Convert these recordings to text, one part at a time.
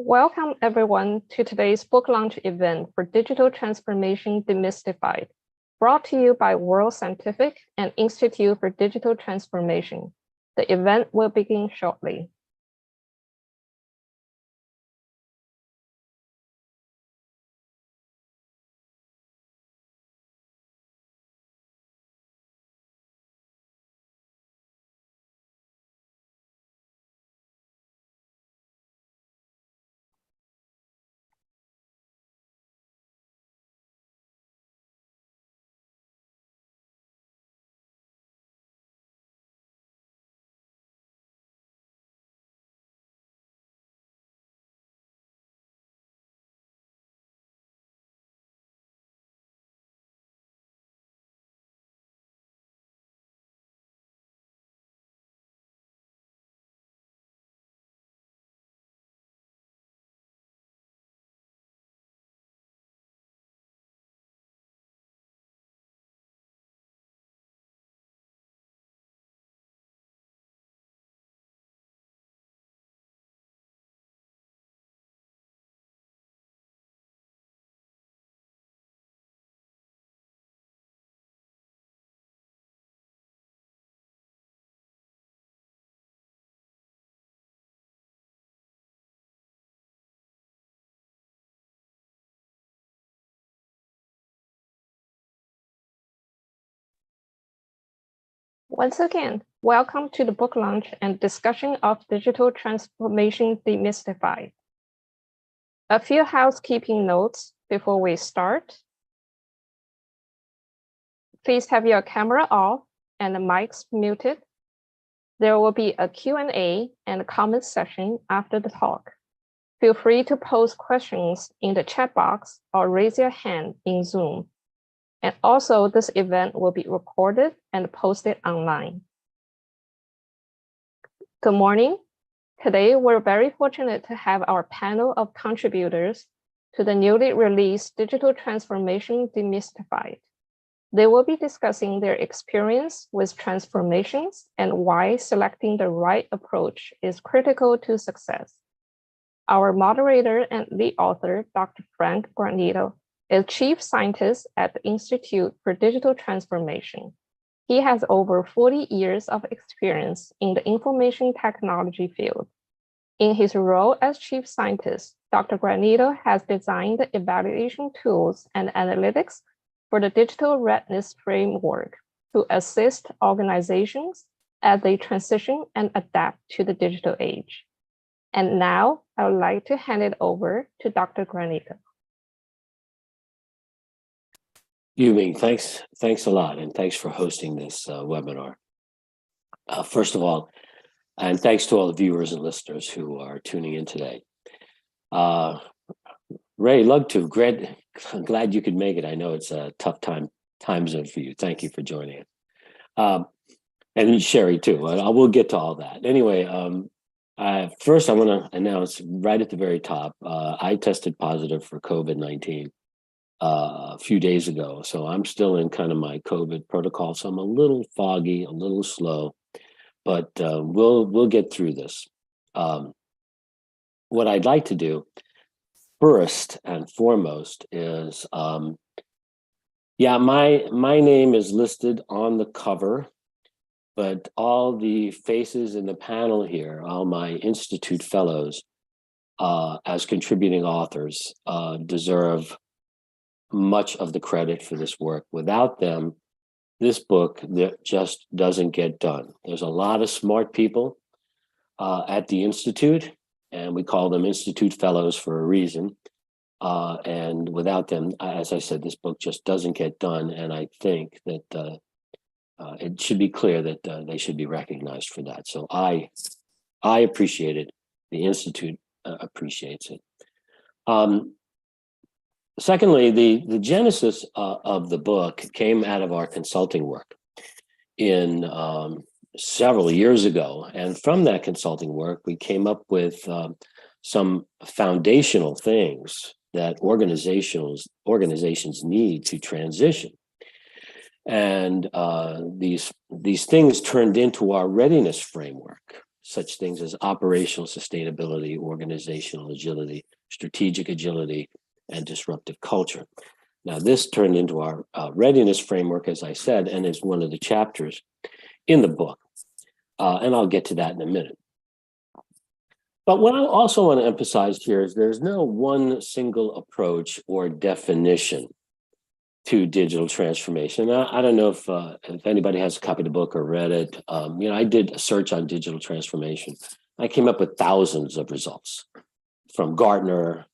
Welcome everyone to today's book launch event for Digital Transformation Demystified, brought to you by World Scientific and Institute for Digital Transformation. The event will begin shortly. Once again, welcome to the book launch and discussion of Digital Transformation Demystified. A few housekeeping notes before we start. Please have your camera off and the mics muted. There will be a Q&A and a comment session after the talk. Feel free to post questions in the chat box or raise your hand in Zoom. And also, this event will be recorded and posted online. Good morning. Today, we're very fortunate to have our panel of contributors to the newly released Digital Transformation Demystified. They will be discussing their experience with transformations and why selecting the right approach is critical to success. Our moderator and lead author, Dr. Frank Granito, is Chief Scientist at the Institute for Digital Transformation. He has over 40 years of experience in the information technology field. In his role as Chief Scientist, Dr. Granito has designed the evaluation tools and analytics for the Digital Readiness Framework to assist organizations as they transition and adapt to the digital age. And now, I would like to hand it over to Dr. Granito. Yuming, thanks a lot, and thanks for hosting this webinar. First of all, and thanks to all the viewers and listeners who are tuning in today. Ray, I'm glad you could make it. I know it's a tough time zone for you. Thank you for joining us. And Sherry too. We'll get to all that. Anyway, first I want to announce right at the very top, I tested positive for COVID-19. A few days ago. So I'm still in kind of my COVID protocol. So I'm a little foggy, a little slow, but we'll get through this. What I'd like to do first and foremost is, my name is listed on the cover, but all the faces in the panel here, all my Institute fellows as contributing authors deserve much of the credit for this work. Without them, this book just doesn't get done. There's a lot of smart people at the Institute, and we call them Institute Fellows for a reason. And without them, as I said, this book just doesn't get done. And I think that it should be clear that they should be recognized for that. So I appreciate it. The Institute appreciates it. Secondly, the genesis of the book came out of our consulting work in several years ago. And from that consulting work, we came up with some foundational things that organizations need to transition. And these things turned into our readiness framework. such things as operational sustainability, organizational agility, strategic agility, and disruptive culture. Now, this turned into our readiness framework, as I said, and is one of the chapters in the book. And I'll get to that in a minute. But what I also want to emphasize here is there's no one single approach or definition to digital transformation. I don't know if anybody has a copy of the book or read it. I did a search on digital transformation. I came up with thousands of results from Gartner,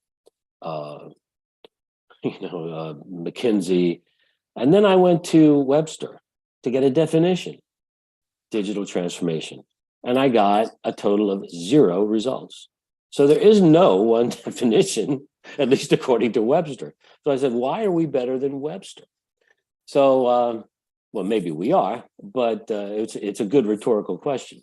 McKinsey, and then I went to Webster to get a definition, digital transformation, and I got a total of 0 results. So there is no one definition, at least according to Webster. So I said, why are we better than Webster? So, well, maybe we are, but it's a good rhetorical question.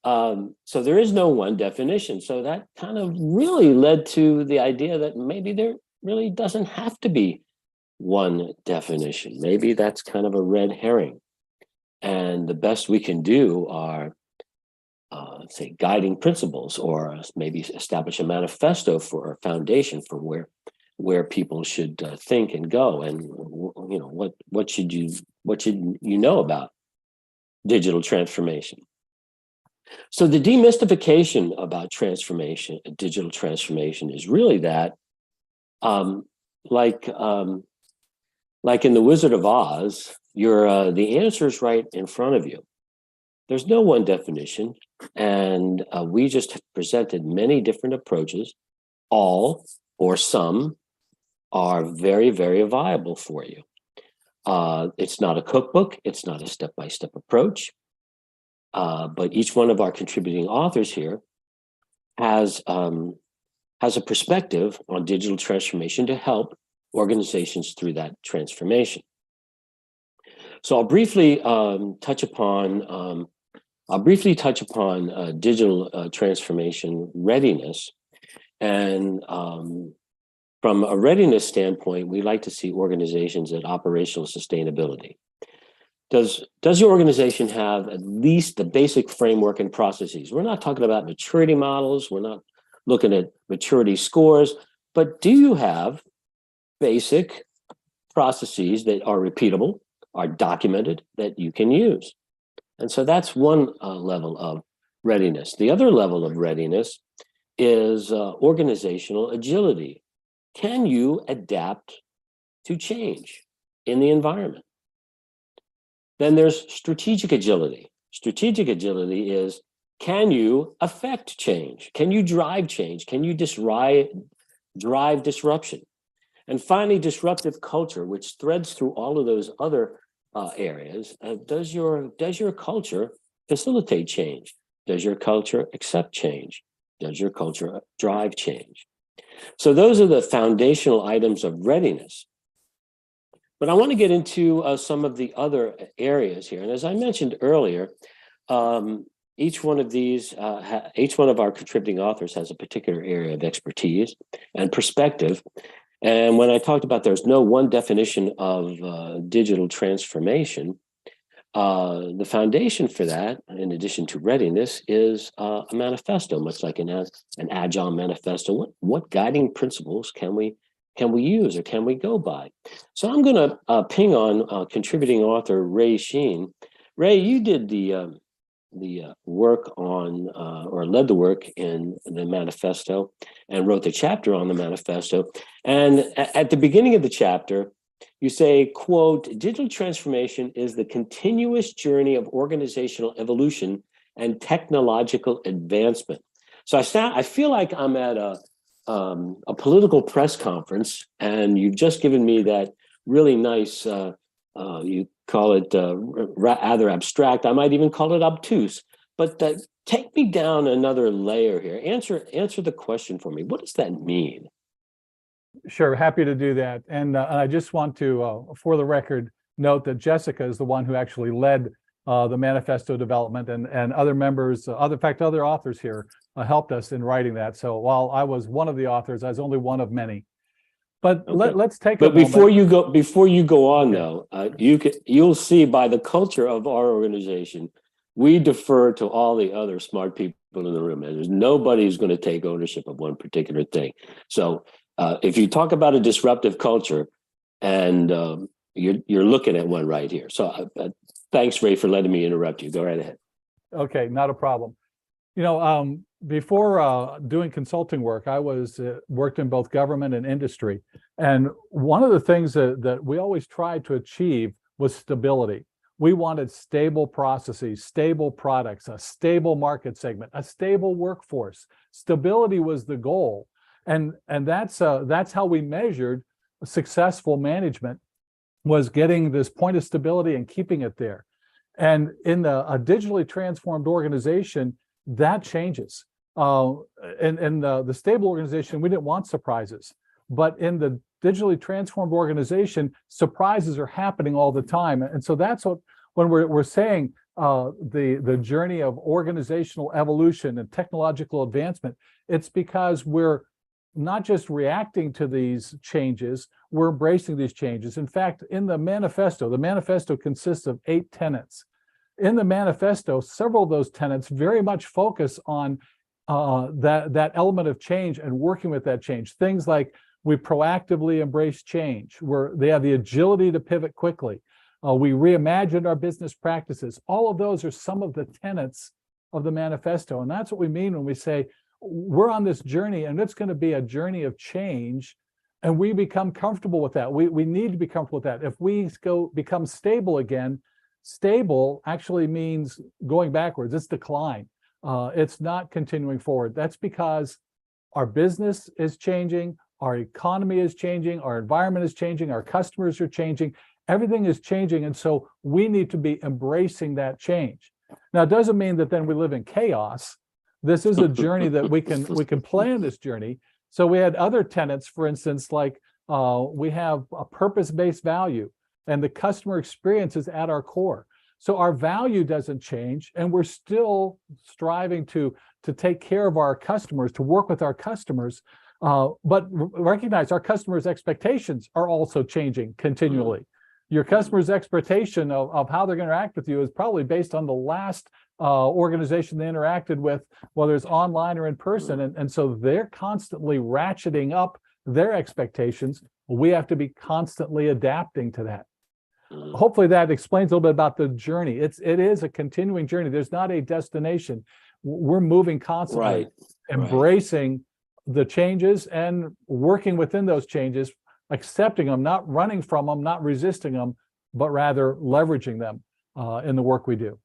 So there is no one definition. So that kind of really led to the idea that maybe there really doesn't have to be one definition. Maybe that's kind of a red herring. And the best we can do are, say, guiding principles, or maybe establish a manifesto for a foundation for where people should think and go. And what should you know about digital transformation? So the demystification about digital transformation, is really that, like in The Wizard of Oz, the answer is right in front of you. There's no one definition, and we just have presented many different approaches. All or some are very, very viable for you. It's not a cookbook. It's not a step-by-step approach. But each one of our contributing authors here has a perspective on digital transformation to help organizations through that transformation. So I'll briefly touch upon digital transformation readiness. And from a readiness standpoint, we like to see organizations at operational sustainability. Does your organization have at least the basic framework and processes? We're not talking about maturity models. We're not looking at maturity scores, but do you have basic processes that are repeatable, are documented, that you can use? And so that's one level of readiness. The other level of readiness is organizational agility. Can you adapt to change in the environment? Then there's strategic agility. Strategic agility is, can you affect change? Can you drive change? Can you drive disruption? And finally, disruptive culture, which threads through all of those other areas. Does your culture facilitate change? Does your culture accept change? Does your culture drive change? So those are the foundational items of readiness. But I want to get into some of the other areas here. And as I mentioned earlier, each one of our contributing authors has a particular area of expertise and perspective. And when I talked about there's no one definition of digital transformation, the foundation for that, in addition to readiness, is a manifesto, much like an agile manifesto. What guiding principles can we use or can we go by? So I'm going to ping on contributing author Ray Sheen. Ray, you did the work on, or led the work in the manifesto and wrote the chapter on the manifesto. And at the beginning of the chapter, you say, quote, digital transformation is the continuous journey of organizational evolution and technological advancement. So I feel like I'm at a political press conference, and you've just given me that really nice, you call it rather abstract. I might even call it obtuse, but take me down another layer here. Answer the question for me. What does that mean? Sure, happy to do that. And I just want to, for the record, note that Jessica is the one who actually led the manifesto development, and other members, other authors here helped us in writing that. So while I was one of the authors, I was only one of many. But okay. let's take. But before you go on, okay. though, you'll see by the culture of our organization we defer to all the other smart people in the room, and there's nobody who's going to take ownership of one particular thing. So if you talk about a disruptive culture, and you're looking at one right here. So thanks, Ray, for letting me interrupt you. Go right ahead. Okay, not a problem. You know, before doing consulting work, I was worked in both government and industry. And one of the things that we always tried to achieve was stability. We wanted stable processes, stable products, a stable market segment, a stable workforce. Stability was the goal. And that's how we measured successful management, was getting this point of stability and keeping it there. And in a digitally transformed organization, that changes. In the stable organization, we didn't want surprises. But in the digitally transformed organization, surprises are happening all the time. And so that's what, when we're saying the journey of organizational evolution and technological advancement, it's because we're not just reacting to these changes, we're embracing these changes. In fact, in the manifesto consists of 8 tenets. In the manifesto, several of those tenets very much focus on that element of change and working with that change. Things like we proactively embrace change, they have the agility to pivot quickly. We reimagined our business practices. All of those are some of the tenets of the manifesto. And that's what we mean when we say we're on this journey, and it's going to be a journey of change, and we become comfortable with that. We need to be comfortable with that. If we become stable again, stable actually means going backwards. It's decline. It's not continuing forward. That's because our business is changing, our economy is changing, our environment is changing, our customers are changing, everything is changing, and so we need to be embracing that change. Now, it doesn't mean that then we live in chaos. This is a journey that we can plan this journey. So we had other tenets, for instance, like we have a purpose-based value, and the customer experience is at our core. So our value doesn't change, and we're still striving to take care of our customers, to work with our customers, but recognize our customers' expectations are also changing continually. Your customer's expectation of how they're going to interact with you is probably based on the last organization they interacted with, whether it's online or in person. And so they're constantly ratcheting up their expectations. We have to be constantly adapting to that. Hopefully that explains a little bit about the journey. It is a continuing journey. There's not a destination. We're moving constantly, embracing the changes and working within those changes, accepting them, not running from them, not resisting them, but rather leveraging them in the work we do.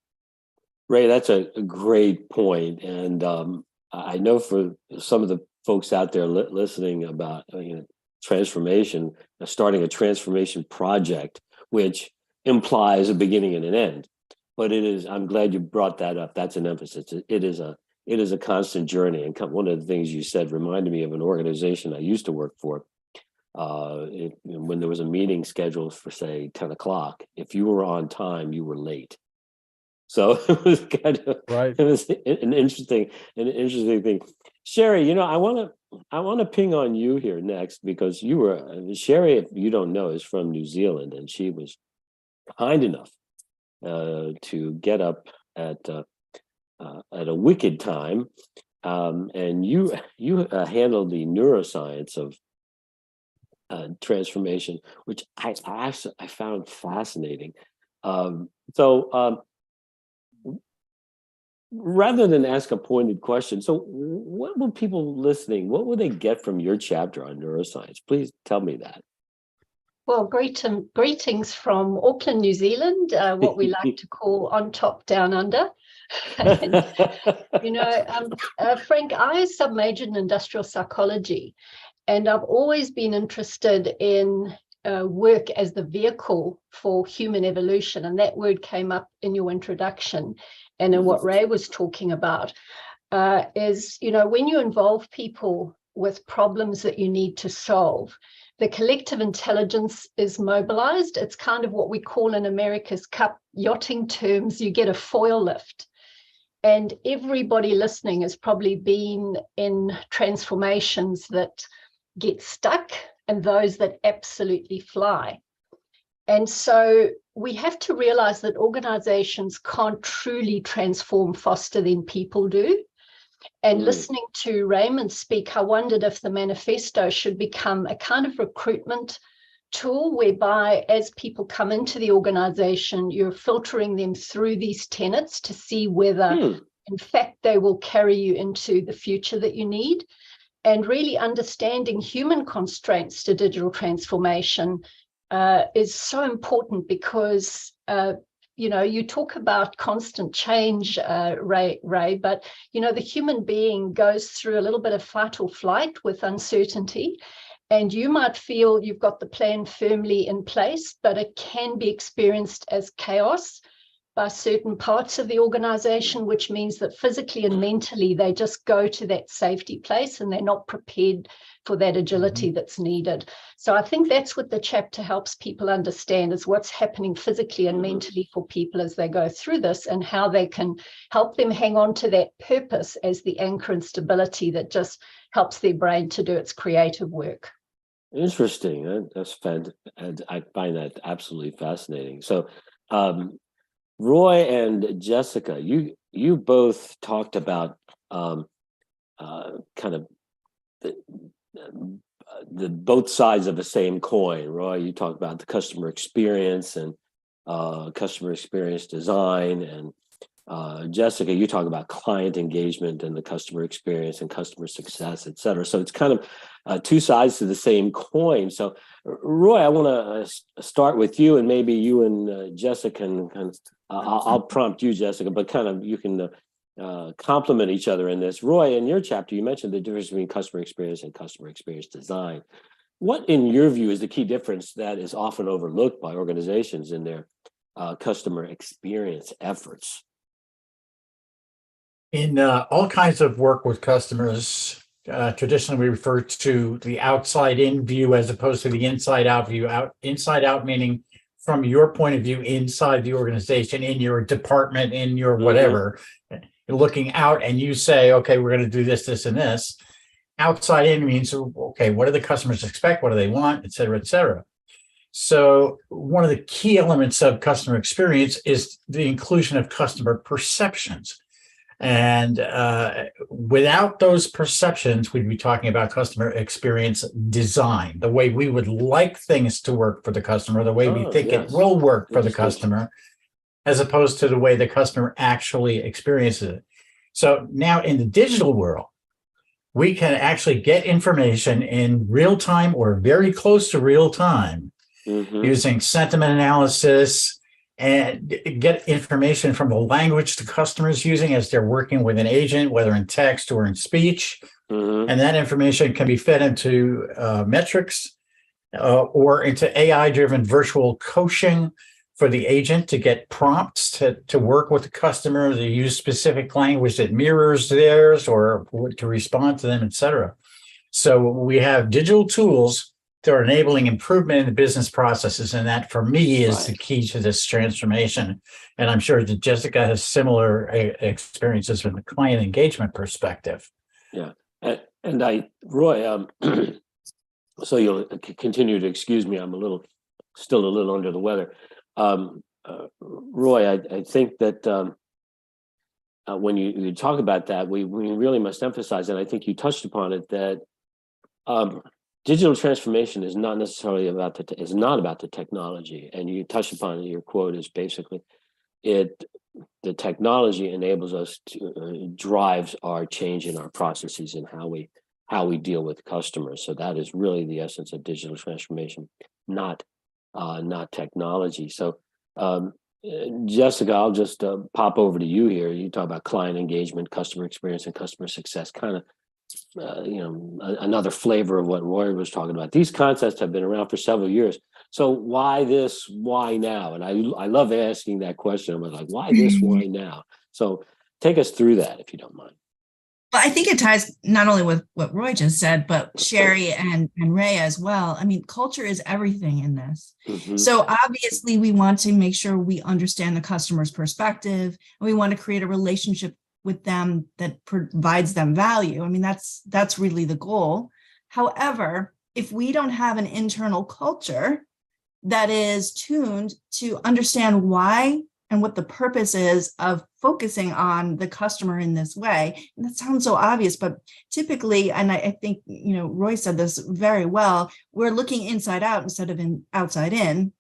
Ray, that's a great point. And I know for some of the folks out there listening about transformation, starting a transformation project, which implies a beginning and an end. But it is, I'm glad you brought that up. That's an emphasis. It is a constant journey. And one of the things you said reminded me of an organization I used to work for. When there was a meeting scheduled for, say, 10 o'clock, if you were on time, you were late. So it was kind of It was an interesting thing. Sherry, I want to ping on you here next, because Sherry, if you don't know, is from New Zealand, and she was kind enough to get up at a wicked time, and you handled the neuroscience of transformation, which I found fascinating. Rather than ask a pointed question, so what will people listening, what will they get from your chapter on neuroscience? Please tell me that. Well, greetings from Auckland, New Zealand, what we like to call on top, down under. And, Frank, I sub-majored in industrial psychology, and I've always been interested in work as the vehicle for human evolution. And that word came up in your introduction and in what Ray was talking about, is, when you involve people with problems that you need to solve, the collective intelligence is mobilized. It's kind of what we call in America's Cup yachting terms, you get a foil lift. And everybody listening has probably been in transformations that get stuck and those that absolutely fly. And so we have to realize that organizations can't truly transform faster than people do. And listening to Raymond speak, I wondered if the manifesto should become a kind of recruitment tool whereby as people come into the organization, you're filtering them through these tenets to see whether, in fact, they will carry you into the future that you need. And really understanding human constraints to digital transformation is so important because you talk about constant change, Ray, but, the human being goes through a little bit of fight or flight with uncertainty. And you might feel you've got the plan firmly in place, but it can be experienced as chaos by certain parts of the organization, which means that physically and mentally, they just go to that safety place and they're not prepared for that agility that's needed. So I think that's what the chapter helps people understand, is what's happening physically and mentally for people as they go through this, and how they can help them hang on to that purpose as the anchor and stability that just helps their brain to do its creative work. Interesting. That's fantastic. I find that absolutely fascinating. So, Roy and Jessica, you both talked about kind of the both sides of the same coin. Roy, you talked about the customer experience and customer experience design, and Jessica, you talk about client engagement and the customer experience and customer success, et cetera. So it's kind of two sides to the same coin. So, Roy, I want to start with you, and maybe you and Jessica can kind of, I'll prompt you, Jessica, but kind of you can complement each other in this. Roy, in your chapter, you mentioned the difference between customer experience and customer experience design. What, in your view, is the key difference that is often overlooked by organizations in their customer experience efforts? In all kinds of work with customers, traditionally we refer to the outside-in view as opposed to the inside-out view. Inside-out meaning from your point of view inside the organization, in your department, in your whatever. You're looking out and you say, okay, we're going to do this, this, and this. Outside-in means, okay, what do the customers expect? What do they want, et cetera, et cetera. So one of the key elements of customer experience is the inclusion of customer perceptions. And without those perceptions, we'd be talking about customer experience design, the way we would like things to work for the customer, the way we think it will work for the customer, as opposed to the way the customer actually experiences it. So now in the digital world, we can actually get information in real time or very close to real time using sentiment analysis, and get information from the language the customer is using as they're working with an agent, whether in text or in speech. And that information can be fed into metrics or into AI-driven virtual coaching for the agent to get prompts to work with the customer, to use specific language that mirrors theirs or to respond to them, et cetera. So we have digital tools that are enabling improvement in the business processes. And that, for me, is the key to this transformation. And I'm sure that Jessica has similar experiences from the client engagement perspective. Yeah. And Roy, so you'll continue to excuse me, I'm still a little under the weather. Roy, I think that when you talk about that, we really must emphasize, and I think you touched upon it, that digital transformation is not necessarily about the technology, and you touched upon it. Your quote is basically, the technology enables us to drives our change in our processes and how we deal with customers. So that is really the essence of digital transformation, not technology. So, Jessica, I'll just pop over to you here. You talk about client engagement, customer experience, and customer success. Kind of. Another flavor of what Roy was talking about. These concepts have been around for several years. So why this? Why now? And I love asking that question. I'm like, why this? Why now? So take us through that, if you don't mind. Well, I think it ties not only with what Roy just said, but Sherry and Ray as well. I mean, culture is everything in this. So obviously we want to make sure we understand the customer's perspective, and we want to create a relationship with them that provides them value. I mean, that's really the goal. However, if we don't have an internal culture that is tuned to understand why and what the purpose is of focusing on the customer in this way. And that sounds so obvious, but typically, and I think, Roy said this very well, we're looking inside out instead of outside in.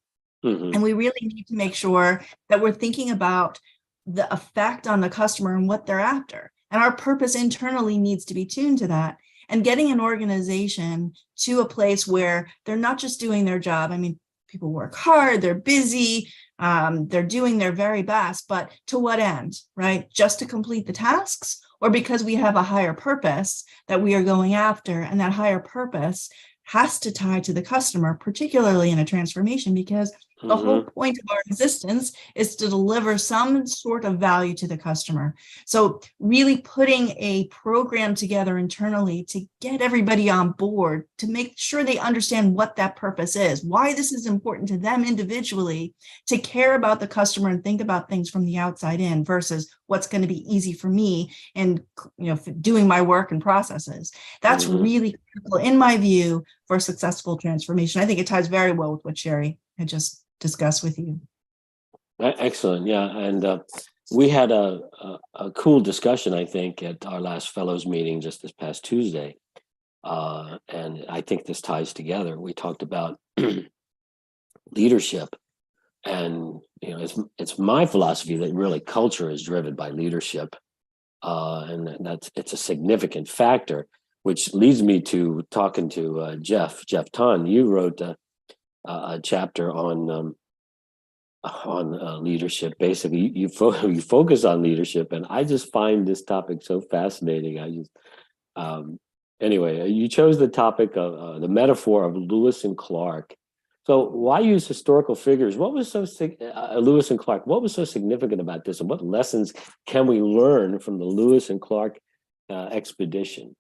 Mhm. And we really need to make sure that we're thinking about the effect on the customer and what they're after. And our purpose internally needs to be tuned to that. And getting an organization to a place where they're not just doing their job. I mean, people work hard, they're busy, they're doing their very best, but to what end, right? Just to complete the tasks, or because we have a higher purpose that we are going after, and that higher purpose has to tie to the customer, particularly in a transformation, because the whole point of our existence is to deliver some sort of value to the customer. So really putting a program together internally to get everybody on board, to make sure they understand what that purpose is, why this is important to them individually, to care about the customer and think about things from the outside in versus what's going to be easy for me and doing my work and processes. That's really critical, in my view, for successful transformation. I think it ties very well with what Sherry had just discuss with you. Excellent. Yeah. And we had a cool discussion, I think, at our last fellows meeting just this past Tuesday. And I think this ties together. We talked about leadership. And it's my philosophy that really culture is driven by leadership. And it's a significant factor, which leads me to talking to Jeff Ton. You wrote a chapter on leadership. Basically, you focus on leadership, and I just find this topic so fascinating. Anyway, you chose the topic of the metaphor of Lewis and Clark. So why use historical figures? What was so Lewis and Clark? What was so significant about this, and what lessons can we learn from the Lewis and Clark expedition?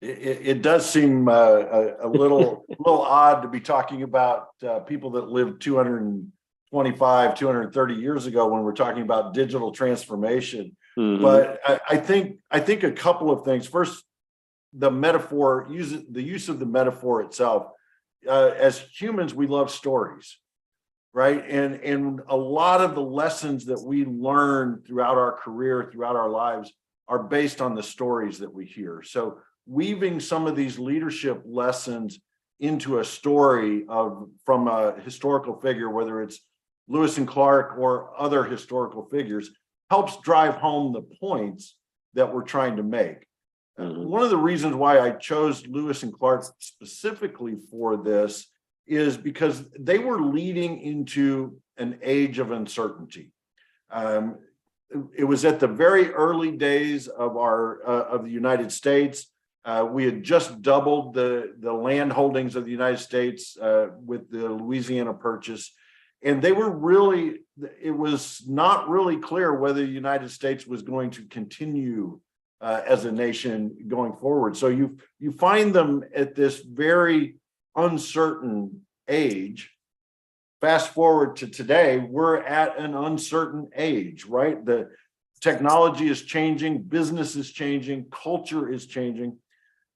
It does seem a little odd to be talking about people that lived 225, 230 years ago when we're talking about digital transformation. But I think a couple of things. First, the metaphor, the use of the metaphor itself. As humans, we love stories, right? And a lot of the lessons that we learn throughout our career, throughout our lives, are based on the stories that we hear. So weaving some of these leadership lessons into a story from a historical figure, whether it's Lewis and Clark or other historical figures, helps drive home the points that we're trying to make. One of the reasons why I chose Lewis and Clark specifically for this is because they were leading into an age of uncertainty. It was at the very early days of the United States. We had just doubled the land holdings of the United States with the Louisiana Purchase. And it was not really clear whether the United States was going to continue as a nation going forward. So you find them at this very uncertain age. Fast forward to today, we're at an uncertain age, right? The technology is changing, business is changing, culture is changing,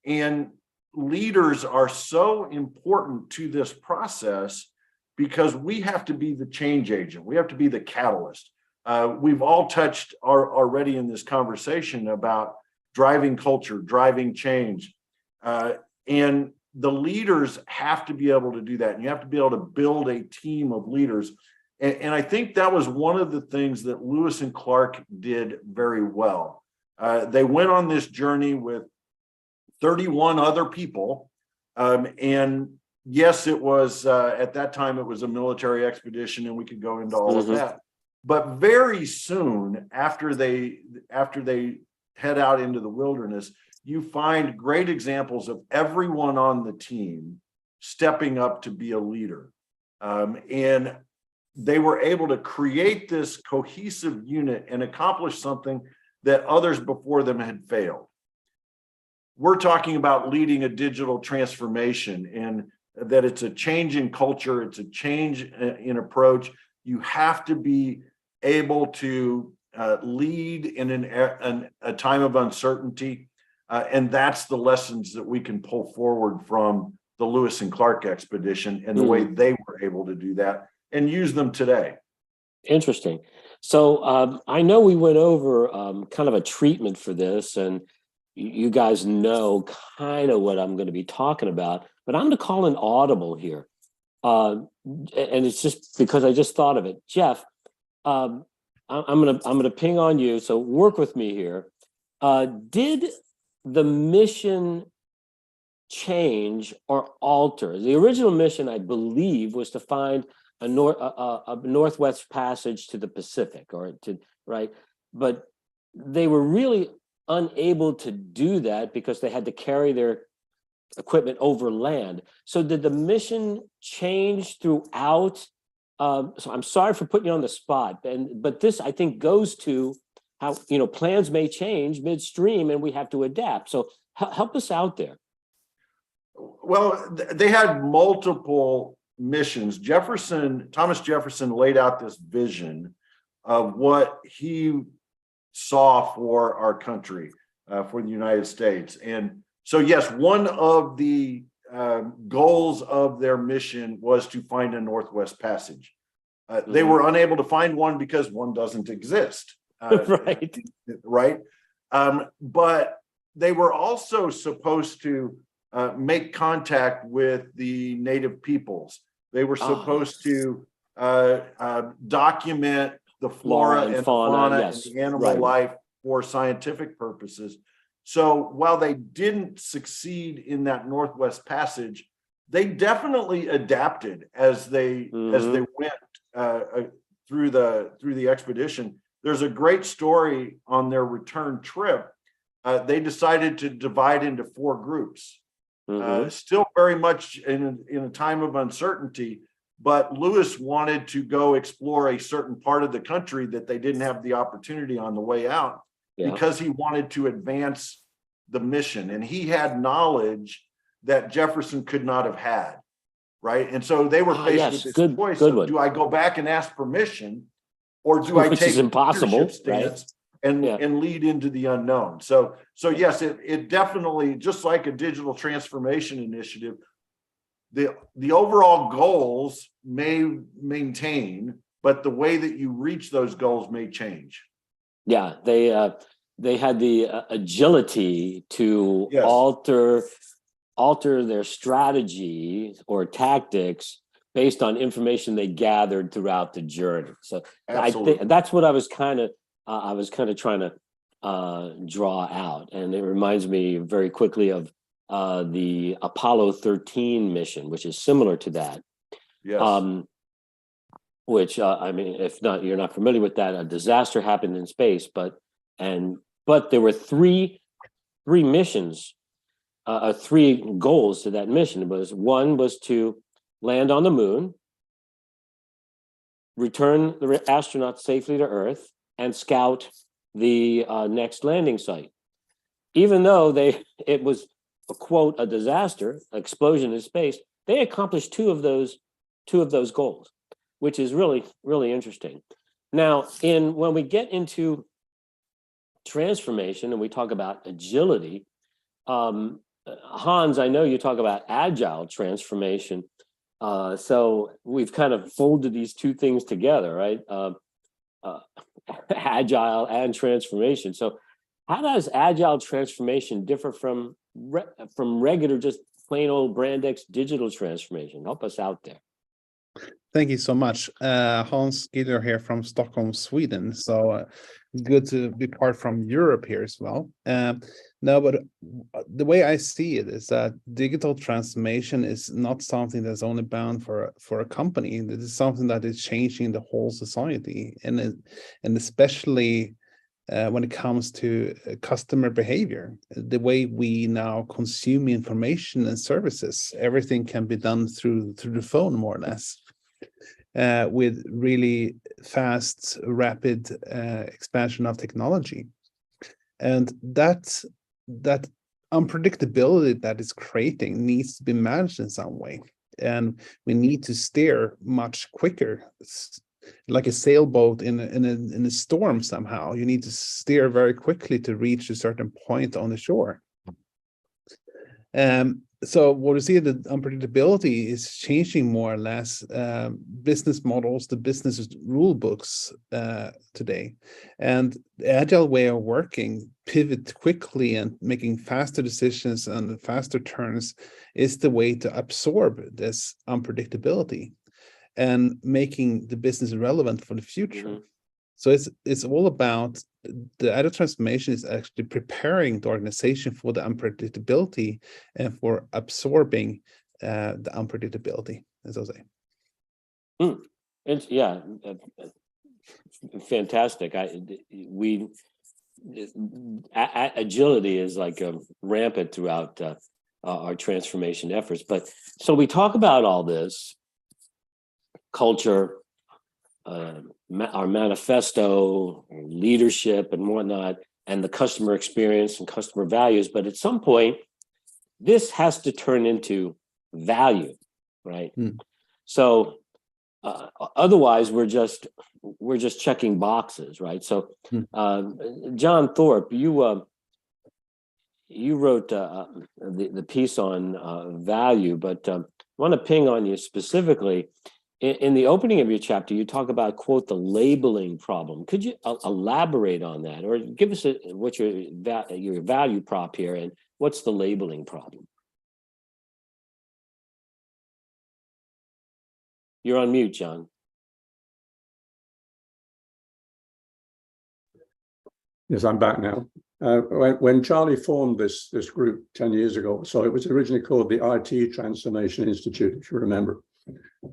and leaders are so important to this process because we have to be the change agent. We have to be the catalyst. We've all touched already in this conversation about driving culture, driving change. And the leaders have to be able to do that. And you have to be able to build a team of leaders. And I think that was one of the things that Lewis and Clark did very well. They went on this journey with 31 other people. And yes, it was, at that time, it was a military expedition, and we could go into all of that. But very soon after they head out into the wilderness, you find great examples of everyone on the team stepping up to be a leader. And they were able to create this cohesive unit and accomplish something that others before them had failed. We're talking about leading a digital transformation, and that it's a change in culture, it's a change in approach. You have to be able to lead in a time of uncertainty. And that's the lessons that we can pull forward from the Lewis and Clark expedition and the way they were able to do that and use them today. Interesting. So I know we went over kind of a treatment for this, and you guys know kind of what I'm going to be talking about, but I'm going to call an audible here. And it's just because I just thought of it. Jeff, I'm gonna ping on you, so work with me here. Did the mission change or alter? The original mission, I believe, was to find a northwest passage to the Pacific, or to right, but they were really unable to do that because they had to carry their equipment over land. So did the mission change throughout? So I'm sorry for putting you on the spot, but this, I think, goes to how, plans may change midstream and we have to adapt. So help us out there. Well, they had multiple missions. Thomas Jefferson laid out this vision of what he saw for our country, for the United States. And so, yes, one of the goals of their mission was to find a Northwest Passage. They were unable to find one because one doesn't exist. Right. Right. But they were also supposed to make contact with the native peoples. They were supposed to document the flora and fauna yes, and the animal life for scientific purposes. So while they didn't succeed in that Northwest Passage, they definitely adapted as they went through the expedition. There's a great story on their return trip. They decided to divide into 4 groups. Still very much in a time of uncertainty, but Lewis wanted to go explore a certain part of the country that they didn't have the opportunity on the way out, because he wanted to advance the mission, and he had knowledge that Jefferson could not have had, right? And so they were faced with this choice of, do I go back and ask permission, or do I take impossible stance and lead into the unknown? So yes, it definitely, just like a digital transformation initiative, the overall goals may maintain, but the way that you reach those goals may change. Yeah, they had the agility to alter their strategy or tactics based on information they gathered throughout the journey. So I think that's what I was kind of trying to draw out, and it reminds me very quickly of the Apollo 13 mission, which is similar to that. Yes. Which I mean, if not, you're not familiar with that. A disaster happened in space, but there were three missions, 3 goals to that mission. One was to land on the moon, return the astronauts safely to Earth, and scout the next landing site. Even though it was a quote, a disaster, explosion in space, they accomplished two of those goals, which is really, really interesting. Now, when we get into transformation and we talk about agility, Hans, I know you talk about agile transformation. So we've kind of folded these two things together, right? Agile and transformation. So how does agile transformation differ from regular, just plain old Brandex digital transformation? Help us out there. Thank you so much. Hans Gitter here from Stockholm, Sweden. So it's good to be part from Europe here as well. No, but the way I see it is that digital transformation is not something that's only bound for a company. It is something that is changing the whole society, and especially when it comes to customer behavior, the way we now consume information and services. Everything can be done through the phone, more or less. With really fast, rapid expansion of technology. And that unpredictability that is creating needs to be managed in some way. And we need to steer much quicker. It's like a sailboat in a storm somehow. You need to steer very quickly to reach a certain point on the shore. so what we see, the unpredictability is changing more or less business models, the business rule books today, and the agile way of working, pivot quickly and making faster decisions and faster turns is the way to absorb this unpredictability and making the business relevant for the future. Mhm. So it's all about the agile transformation is actually preparing the organization for the unpredictability and for absorbing the unpredictability, as I say. It's fantastic. Agility is like rampant throughout our transformation efforts. But so we talk about all this culture, our manifesto, leadership and whatnot, and the customer experience and customer values. But at some point, this has to turn into value, right? So otherwise, we're just checking boxes, right? So, John Thorpe, you wrote the piece on value, but I want to ping on you specifically. In the opening of your chapter, you talk about, quote, the labeling problem. Could you elaborate on that, or give us what's your value prop here, and what's the labeling problem? You're on mute, John. Yes, I'm back now. When Charlie formed this group 10 years ago, so it was originally called the IT Transformation Institute, if you remember.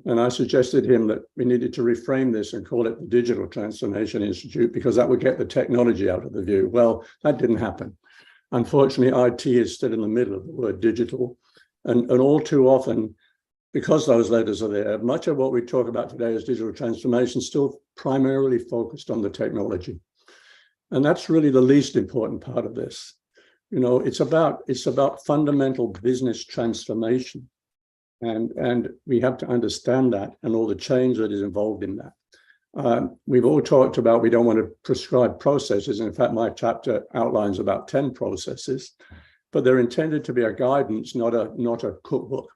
And I suggested to him that we needed to reframe this and call it the Digital Transformation Institute, because that would get the technology out of the view. Well, that didn't happen. Unfortunately, IT is still in the middle of the word digital. And all too often, because those letters are there, much of what we talk about today as digital transformation still primarily focused on the technology. And that's really the least important part of this. You know, it's about fundamental business transformation. And we have to understand that and all the change that is involved in that. We've all talked about we don't want to prescribe processes. In fact, my chapter outlines about 10 processes, but they're intended to be a guidance, not a cookbook.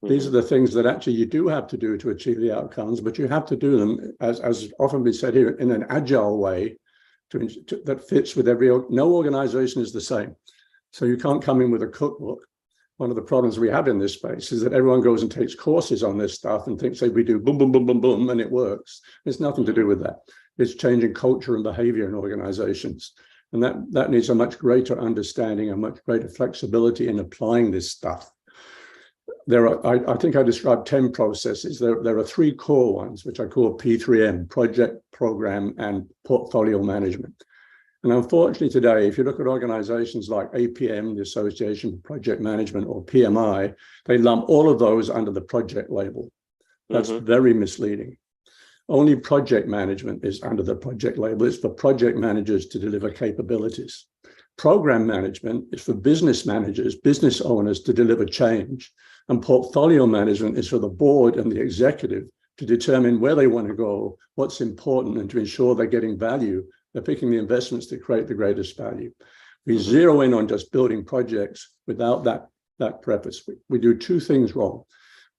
These are the things that actually you do have to do to achieve the outcomes, but you have to do them, as often been said here, in an agile way that fits with no organization is the same. So you can't come in with a cookbook. One of the problems we have in this space is that everyone goes and takes courses on this stuff and thinks, say, we do boom, boom, boom, boom, boom, and it works. It's nothing to do with that. It's changing culture and behavior in organizations. And that needs a much greater understanding and much greater flexibility in applying this stuff. I think I described 10 processes. There are 3 core ones, which I call P3M, project, program, and portfolio management. And unfortunately today, if you look at organizations like APM, the Association for Project Management, or PMI, they lump all of those under the project label. That's very misleading. Only project management is under the project label. It's for project managers to deliver capabilities. Program management is for business managers, business owners to deliver change. And portfolio management is for the board and the executive to determine where they want to go, what's important, and to ensure they're getting value. They're picking the investments to create the greatest value. We zero in on just building projects without that preface. We do 2 things wrong.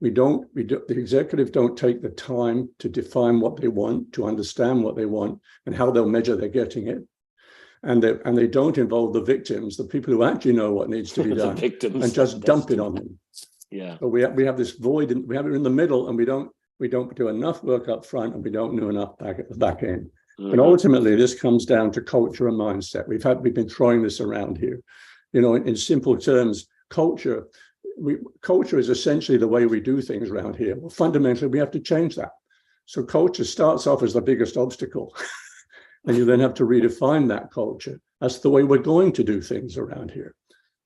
The executive don't take the time to define what they want, to understand what they want, and how they'll measure they're getting it. And they don't involve the victims, the people who actually know what needs to be done, and just dump it on them. Yeah. So we have this void, and we have it in the middle, and we don't do enough work up front, and we don't do enough back at the back end. But ultimately, this comes down to culture and mindset. We've been throwing this around here. You know, in simple terms, culture is essentially the way we do things around here. Well, fundamentally, we have to change that. So culture starts off as the biggest obstacle. And you then have to redefine that culture. That's the way we're going to do things around here.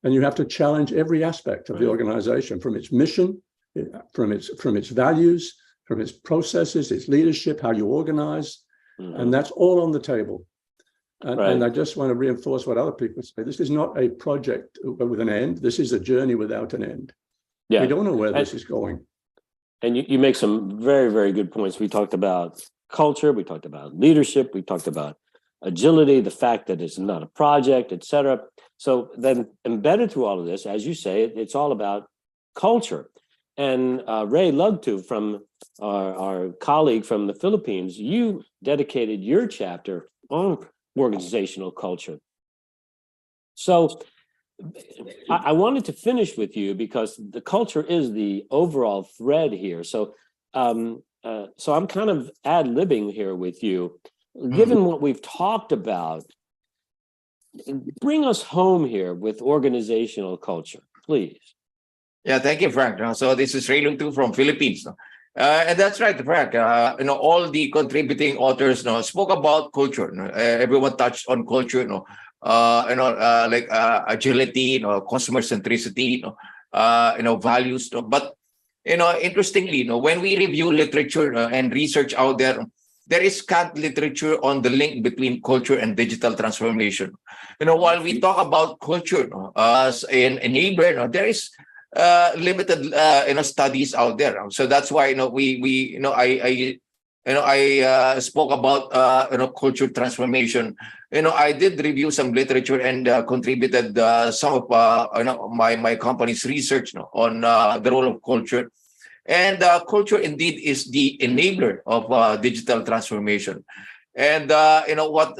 And you have to challenge every aspect of the organization, from its mission, from its values, from its processes, its leadership, how you organize. And that's all on the table. And I just want to reinforce what other people say. This is not a project with an end. This is a journey without an end. Yeah. We don't know where this is going. And you make some very, very good points. We talked about culture, we talked about leadership, we talked about agility, the fact that it's not a project, et cetera. So then embedded through all of this, as you say, it's all about culture. And Ray Lugtu, from our colleague from the Philippines, you dedicated your chapter on organizational culture. So I wanted to finish with you because the culture is the overall thread here. So I'm kind of ad-libbing here with you. Given what we've talked about, bring us home here with organizational culture, please. Yeah, thank you, Frank. So this is Ray Lugtu from Philippines. And that's right, Frank. All the contributing authors spoke about culture. Everyone touched on culture. Like agility, customer centricity, values. But interestingly, when we review literature and research out there, there is scant literature on the link between culture and digital transformation. While we talk about culture as an enabler, there is limited studies out there. So that's why I spoke about culture transformation. I did review some literature and contributed some of my company's research on the role of culture. And culture indeed is the enabler of digital transformation. And what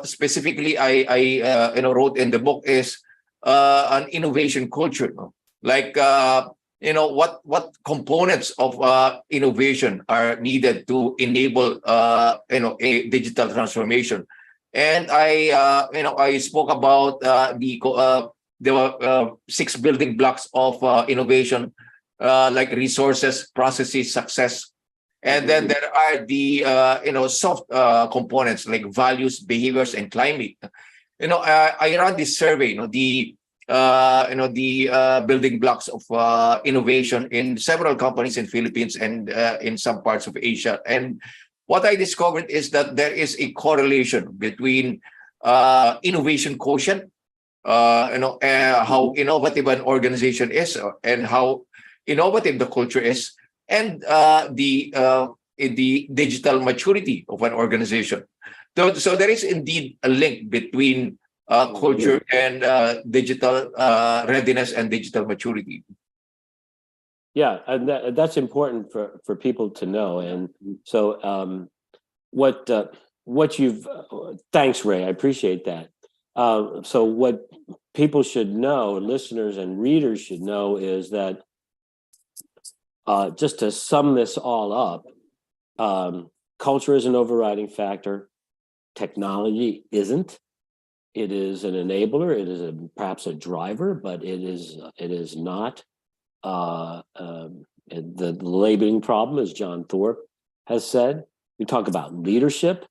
specifically I wrote in the book is an innovation culture. Like what components of innovation are needed to enable a digital transformation. And I spoke about the 6 building blocks of innovation, like resources, processes, success. And then there are the soft components like values, behaviors, and climate. I ran this survey, the building blocks of innovation in several companies in Philippines and in some parts of Asia. And what I discovered is that there is a correlation between innovation quotient, how innovative an organization is and how innovative the culture is, and the digital maturity of an organization. So there is indeed a link between culture and digital readiness and digital maturity. Yeah, and that's important for people to know. And so what you've thanks, Ray. I appreciate that. So what people should know, listeners and readers should know, is that just to sum this all up, culture is an overriding factor. Technology isn't. It is an enabler. It is perhaps a driver, but it is not the labeling problem, as John Thorpe has said. We talk about leadership.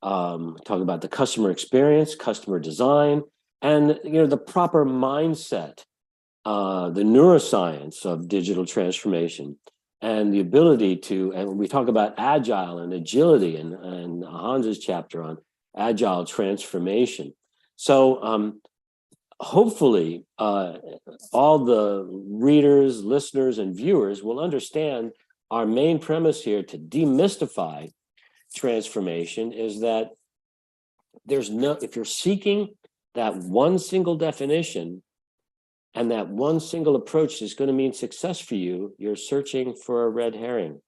Talk about the customer experience, customer design, and the proper mindset, the neuroscience of digital transformation, and the ability to. And we talk about agile and agility, and Hans's chapter on agile transformation. So hopefully all the readers, listeners, and viewers will understand our main premise here to demystify transformation is that if you're seeking that one single definition and that one single approach is going to mean success for you, you're searching for a red herring.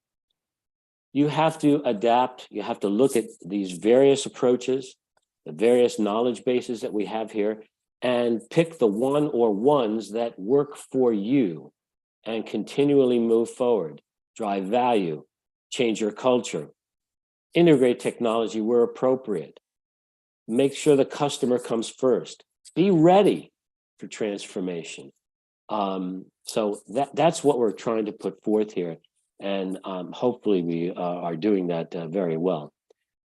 You have to adapt. You have to look at these various approaches, the various knowledge bases that we have here, and pick the one or ones that work for you and continually move forward, drive value, change your culture, integrate technology where appropriate, make sure the customer comes first, be ready for transformation. So that's what we're trying to put forth here. And hopefully we are doing that very well.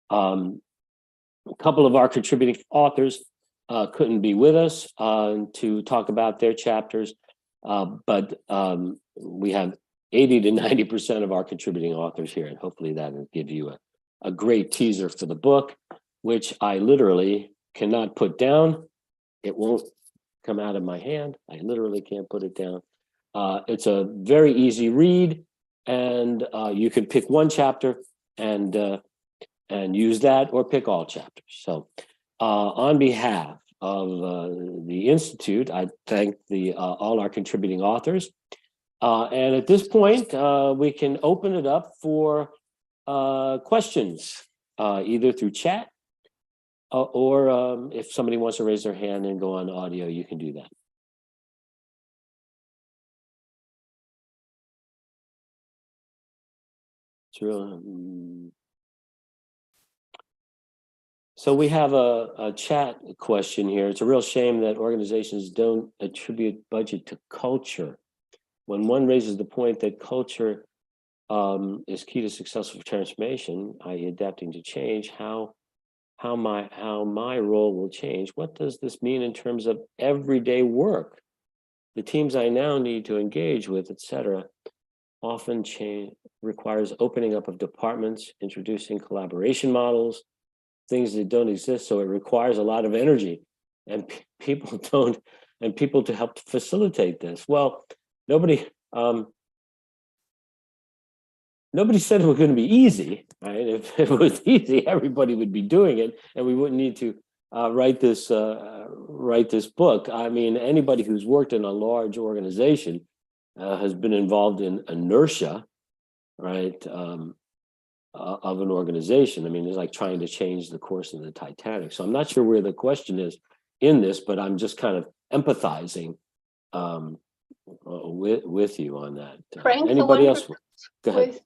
A couple of our contributing authors couldn't be with us to talk about their chapters, but we have 80 to 90% of our contributing authors here, and hopefully that will give you a great teaser for the book, which I literally cannot put down. It won't come out of my hand. I literally can't put it down. It's a very easy read, and you can pick one chapter and use that, or pick all chapters. So on behalf of the Institute. I thank all our contributing authors. And at this point, we can open it up for questions, either through chat or if somebody wants to raise their hand and go on audio, you can do that. Sure. So we have a chat question here. It's a real shame that organizations don't attribute budget to culture. When one raises the point that culture is key to successful transformation, i.e. adapting to change, how my role will change. What does this mean in terms of everyday work? The teams I now need to engage with, etc., often requires opening up of departments, introducing collaboration models, things that don't exist. So it requires a lot of energy, and people to help facilitate this. Well, nobody said it was going to be easy, right? If it was easy, everybody would be doing it, and we wouldn't need to write this book. I mean, anybody who's worked in a large organization has been involved in inertia, right, of an organization. I mean, it's like trying to change the course of the Titanic. So I'm not sure where the question is in this, but I'm just kind of empathizing with you on that. Frank, Anybody else? Go ahead. Worth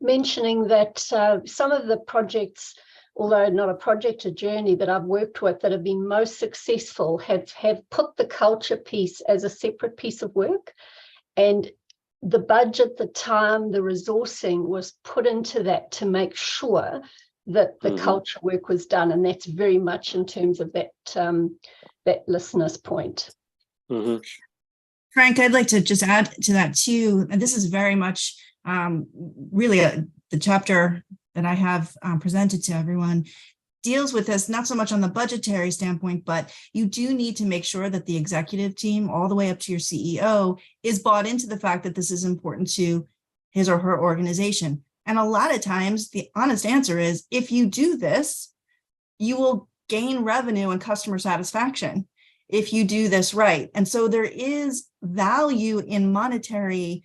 mentioning that some of the projects, although not a project, a journey that I've worked with that have been most successful have put the culture piece as a separate piece of work. And the budget, the time, the resourcing was put into that to make sure that the culture work was done. And that's very much in terms of that listener's point. Frank, I'd like to just add to that too. And this is very much really the chapter that I have presented to everyone deals with this, not so much on the budgetary standpoint, but you do need to make sure that the executive team, all the way up to your CEO, is bought into the fact that this is important to his or her organization. And a lot of times the honest answer is, if you do this, you will gain revenue and customer satisfaction if you do this right. And so there is value in a monetary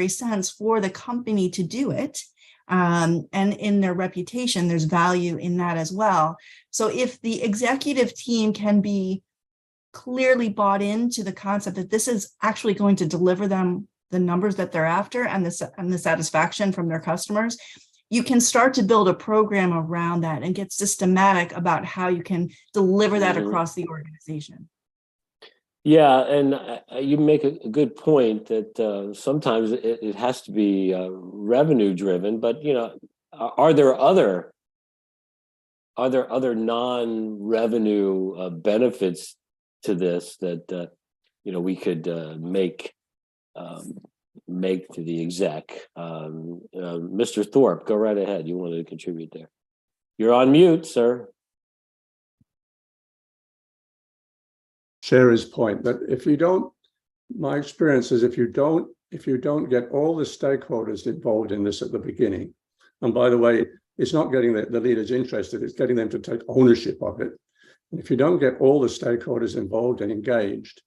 sense for the company to do it. And in their reputation, there's value in that as well. So if the executive team can be clearly bought into the concept that this is actually going to deliver them the numbers that they're after and the satisfaction from their customers, you can start to build a program around that and get systematic about how you can deliver that across the organization. Yeah, and you make a good point that sometimes it has to be revenue driven, but are there other non-revenue benefits to this that we could make to the exec? Mr. Thorpe, go right ahead. You wanted to contribute there. You're on mute, sir. Share his point that my experience is if you don't get all the stakeholders involved in this at the beginning, and by the way, it's not getting the leaders interested, it's getting them to take ownership of it. And if you don't get all the stakeholders involved and engaged,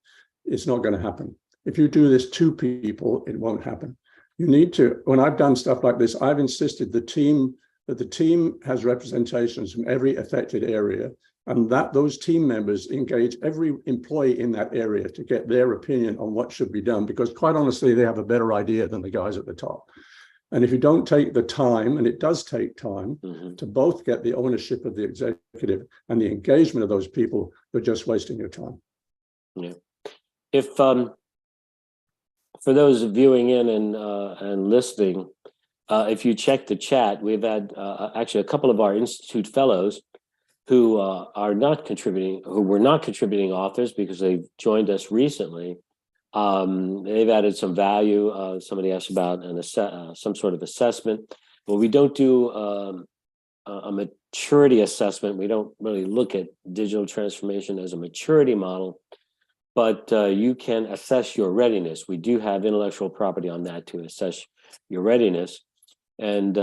it's not going to happen. If you do this to people, it won't happen. You need to, when I've done stuff like this, I've insisted that the team has representations from every affected area, and that those team members engage every employee in that area to get their opinion on what should be done, because quite honestly, they have a better idea than the guys at the top. And if you don't take the time, and it does take time, to both get the ownership of the executive and the engagement of those people, you're just wasting your time. Yeah. If for those viewing in and listening, if you check the chat, we've had actually a couple of our Institute fellows who were not contributing authors because they've joined us recently. They've added some value. Somebody asked about some sort of assessment. Well, we don't do a maturity assessment. We don't really look at digital transformation as a maturity model, but you can assess your readiness. We do have intellectual property on that to assess your readiness. And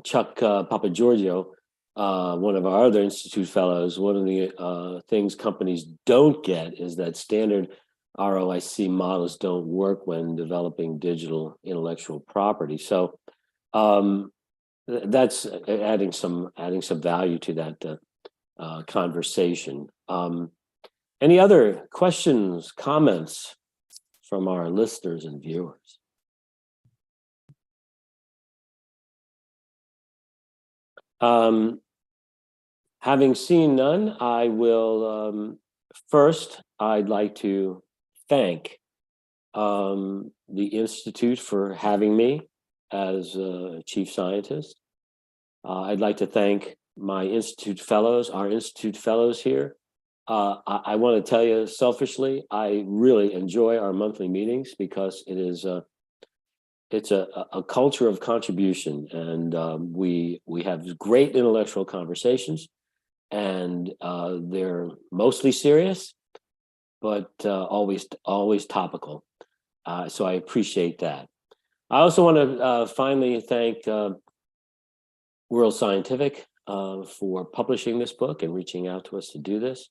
Chuck Papagiorgio one of our other Institute fellows, one of the things companies don't get is that standard ROIC models don't work when developing digital intellectual property. So that's adding some value to that conversation. Any other questions, comments from our listeners and viewers? Having seen none, I will first, I'd like to thank the Institute for having me as chief scientist. I'd like to thank my Institute fellows, our Institute fellows here. I want to tell you selfishly, I really enjoy our monthly meetings because it's a culture of contribution, and we have great intellectual conversations, and they're mostly serious, but always topical. So I appreciate that. I also want to finally thank World Scientific for publishing this book and reaching out to us to do this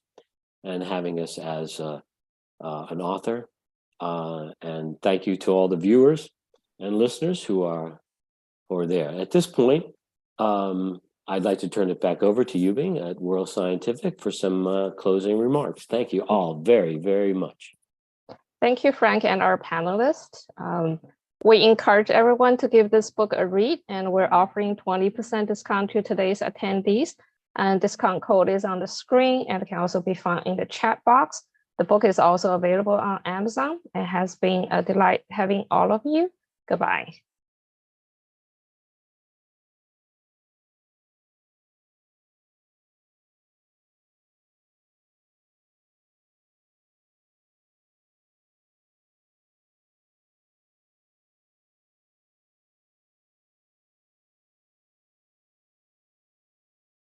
and having us as an author. And thank you to all the viewers and listeners who are there. At this point, I'd like to turn it back over to Yubing at World Scientific for some closing remarks. Thank you all very, very much. Thank you, Frank, and our panelists. We encourage everyone to give this book a read, and we're offering 20% discount to today's attendees. And discount code is on the screen and can also be found in the chat box. The book is also available on Amazon. It has been a delight having all of you. Goodbye.